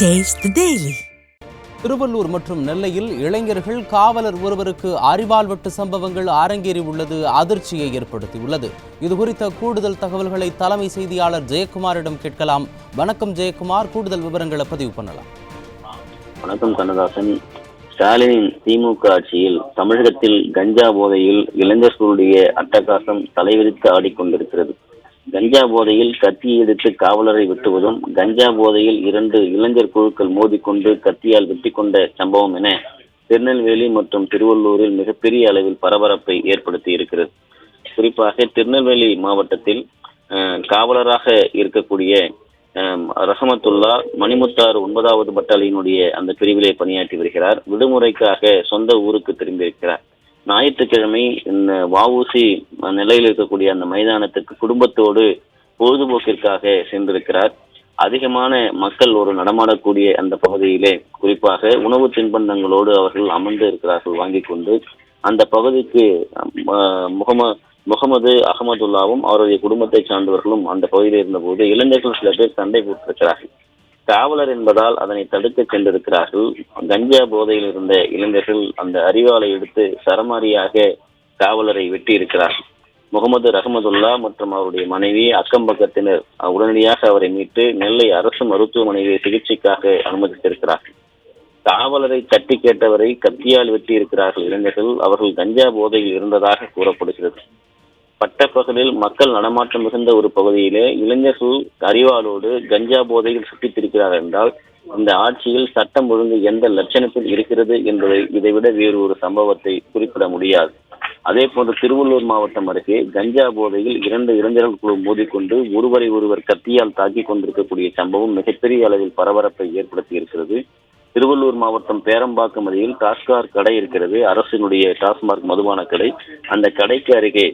Taste the Daily. Tiruvallur மற்றும் நெல்லையில் இளைஞர்கள் காவலர் ஒருவருக்கு அரிவாள் வெட்டு சம்பவங்கள் அரங்கேறி உள்ளது அதிர்ச்சியை ஏற்படுத்தியுள்ளது. இதுகுறித்த கூடுதல் தகவல்களை தலைமை செய்தியாளர் ஜெயக்குமாரிடம் கேட்கலாம். வணக்கம் ஜெயக்குமார், கூடுதல் விவரங்களை பதிவு பண்ணலாம். வணக்கம் கண்ணதாசன். ஸ்டாலினின் திமுக ஆட்சியில் தமிழகத்தில் கஞ்சா போதையில் இளைஞர்களுடைய அட்டகாசம் தலைவிரித்து ஆடிக்கொண்டிருக்கிறது. கஞ்சா போதையில் கத்தியை எடுத்து காவலரை வெட்டுவதும், கஞ்சா போதையில் 2 இளைஞர் குழுக்கள் மோதிக்கொண்டு கத்தியால் வெட்டி கொண்ட சம்பவம் என திருநெல்வேலி மற்றும் திருவள்ளூரில் மிகப்பெரிய அளவில் பரபரப்பை ஏற்படுத்தி இருக்கிறது. குறிப்பாக திருநெல்வேலி மாவட்டத்தில் காவலராக இருக்கக்கூடிய ரஹமத்துல்லா மணிமுத்தாறு 9வது பட்டாலியனுடைய அந்த பிரிவிலே பணியாற்றி வருகிறார். விடுமுறைக்காக சொந்த ஊருக்கு திரும்பியிருக்கிறார். ஞாயிற்றுக்கிழமை வஉசி நிலையில் இருக்கக்கூடிய அந்த மைதானத்துக்கு குடும்பத்தோடு பொழுதுபோக்கிற்காக சென்றிருக்கிறார். அதிகமான மக்கள் ஒரு நடமாடக்கூடிய அந்த பகுதியிலே குறிப்பாக உணவு தின்பண்டங்களோடு அவர்கள் அமர்ந்து இருக்கிறார்கள் வாங்கி கொண்டு. அந்த பகுதிக்கு முகமது அகமதுல்லாவும் அவருடைய குடும்பத்தை சார்ந்தவர்களும் அந்த பகுதியில் இருந்தபோது இளைஞர்கள் சில பேர் சண்டை போட்டிருக்கிறார்கள். காவலர் என்பதால் அதனை தடுக்க சென்றிருக்கிறார்கள். கஞ்சா போதையில் இருந்த இளைஞர்கள் அந்த அரிவாளை எடுத்து சரமாரியாக காவலரை வெட்டி இருக்கிறார்கள். முகமது ரஹமதுல்லா மற்றும் அவருடைய மனைவி அக்கம் பக்கத்தினர் உடனடியாக அவரை மீட்டு நெல்லை அரசு மருத்துவமனையில் சிகிச்சைக்காக அனுமதித்திருக்கிறார்கள். காவலரை தட்டி கேட்டவரை கத்தியால் வெட்டி இருக்கிறார்கள் இளைஞர்கள். அவர்கள் கஞ்சா போதையில் இருந்ததாக கூறப்படுகிறது. பட்டப்பகலில் மக்கள் நடமாட்டம் மிகுந்த ஒரு பகுதியிலே இளைஞர்கள் அரிவாளோடு கஞ்சா போதையில் சுற்றித்திருக்கிறார்கள் என்றால் இந்த ஆட்சியில் சட்டம் ஒழுங்கு எந்த லட்சணத்தில் இருக்கிறது என்பதை இதைவிட வேறு ஒரு சம்பவத்தை குறிப்பிட முடியாது. அதே போன்று திருவள்ளூர் மாவட்டம் அருகே கஞ்சா போதையில் 2 இளைஞர்கள் குழு மோதிக்கொண்டு ஒருவர் கத்தியால் தாக்கி கொண்டிருக்கக்கூடிய சம்பவம் மிகப்பெரிய அளவில் பரபரப்பை ஏற்படுத்தி இருக்கிறது. திருவள்ளூர் மாவட்டம் பேரம்பாக்கம் அருகில் டாஸ்மாக் கடை இருக்கிறது, அரசினுடைய டாஸ்மாக் மதுபான கடை. அந்த கடைக்கு அருகே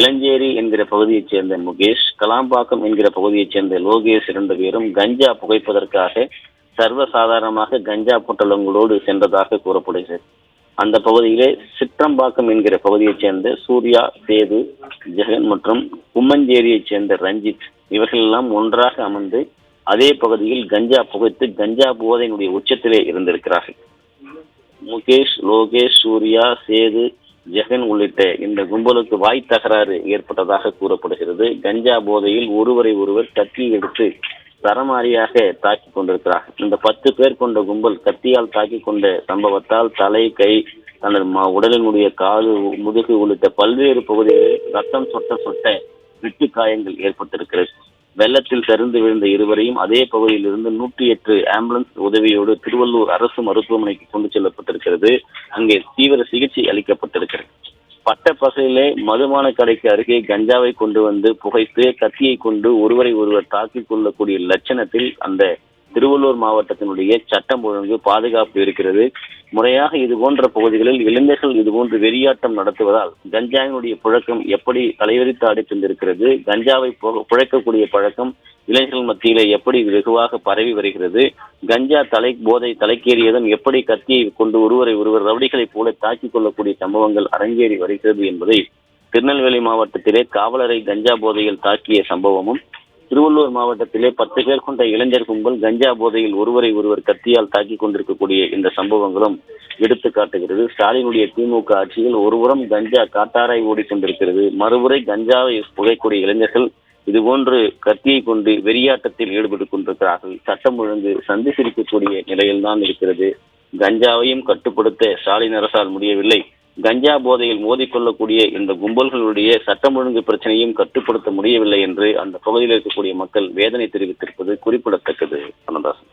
இளஞ்சேரி என்கிற பகுதியைச் சேர்ந்த முகேஷ், கலாம்பாக்கம் என்கிற பகுதியைச் சேர்ந்த லோகேஷ் 2 பேரும் கஞ்சா புகைப்பதற்காக சர்வசாதாரணமாக கஞ்சா பொட்டலங்களோடு சென்றதாக கூறப்படுகிறது. அந்த பகுதியிலே சிற்றம்பாக்கம் என்கிற பகுதியைச் சேர்ந்த சூர்யா, சேது, ஜெகன் மற்றும் கும்மஞ்சேரியைச் சேர்ந்த ரஞ்சித் இவர்கள் எல்லாம் ஒன்றாக அமர்ந்து அதே பகுதியில் கஞ்சா புகைத்து கஞ்சா போதையினுடைய உச்சத்திலே இருந்திருக்கிறார்கள். முகேஷ், லோகேஷ், சூர்யா, சேது, ஜெகன் உள்ளிட்ட இந்த கும்பலுக்கு வாய் தகராறு ஏற்பட்டதாக கூறப்படுகிறது. கஞ்சா போதையில் ஒருவர் கத்தி எடுத்து சரமாரியாக தாக்கி கொண்டிருக்கிறார்கள். இந்த 10 பேர் கொண்ட கும்பல் கத்தியால் தாக்கி கொண்ட சம்பவத்தால் தலை, கை, தனது உடலினுடைய காது, முதுகு உள்ளிட்ட பல்வேறு பகுதிகளில் ரத்தம் சொட்ட வெட்டு காயங்கள் ஏற்பட்டிருக்கிறது. வெள்ளத்தில் சரிந்து விழுந்த இருவரையும் அதே பகுதியில் இருந்து 108 ஆம்புலன்ஸ் உதவியோடு திருவள்ளூர் அரசு மருத்துவமனைக்கு கொண்டு செல்லப்பட்டிருக்கிறது. அங்கே தீவிர சிகிச்சை அளிக்கப்பட்டிருக்கிறது. பட்டப்பகலிலே மதுபான கடைக்கு அருகே கஞ்சாவை கொண்டு வந்து புகைத்து கத்தியை கொண்டு ஒருவர் தாக்கிக் கொள்ளக்கூடிய லட்சணத்தில் அந்த திருவள்ளூர் மாவட்டத்தினுடைய சட்டம் ஒழுங்கு பாதுகாப்பு இருக்கிறது. முறையாக இது போன்ற பகுதிகளில் இளைஞர்கள் இதுபோன்று வெறியாட்டம் நடத்துவதால் கஞ்சாவினுடைய புழக்கம் எப்படி தலைவரித்து ஆடி சென்றிருக்கிறது, கஞ்சாவை புழைக்கக்கூடிய பழக்கம் இளைஞர்கள் மத்தியிலே எப்படி வெகுவாக பரவி வருகிறது, கஞ்சா போதை தலைக்கேறியதும் எப்படி கத்தியை கொண்டு ஒருவர் ரவுடிகளைப் போல தாக்கிக் கொள்ளக்கூடிய சம்பவங்கள் அரங்கேறி வருகிறது என்பதை திருநெல்வேலி மாவட்டத்திலே காவலரை கஞ்சா போதையில் தாக்கிய சம்பவமும், திருவள்ளூர் மாவட்டத்திலே 10 பேர் கொண்ட இளைஞர் கும்பல் கஞ்சா போதையில் ஒருவர் கத்தியால் தாக்கி கொண்டிருக்கக்கூடிய இந்த சம்பவங்களும் எடுத்து காட்டுகிறது. ஸ்டாலினுடைய திமுக ஆட்சியில் ஒருபுறம் கஞ்சா காட்டாராய் ஓடிக்கொண்டிருக்கிறது, மறுபுறை கஞ்சாவை புகைக்கூடிய இளைஞர்கள் இதுபோன்று கத்தியை கொண்டு வெறியாட்டத்தில் ஈடுபட்டுக் கொண்டிருக்கிறார்கள். சட்டம் ஒழுங்கு சந்தி சிரிக்கக்கூடிய நிலையில்தான் இருக்கிறது. கஞ்சாவையும் கட்டுப்படுத்த ஸ்டாலின் அரசால் முடியவில்லை. கஞ்சா போதையில் மோதிக்கொள்ளக்கூடிய இந்த கும்பல்களுடைய சட்டம் ஒழுங்கு பிரச்சனையும் கட்டுப்படுத்த முடியவில்லை என்று அந்த பகுதியில் இருக்கக்கூடிய மக்கள் வேதனை தெரிவித்திருப்பது குறிப்பிடத்தக்கது. கண்ணதாசன்.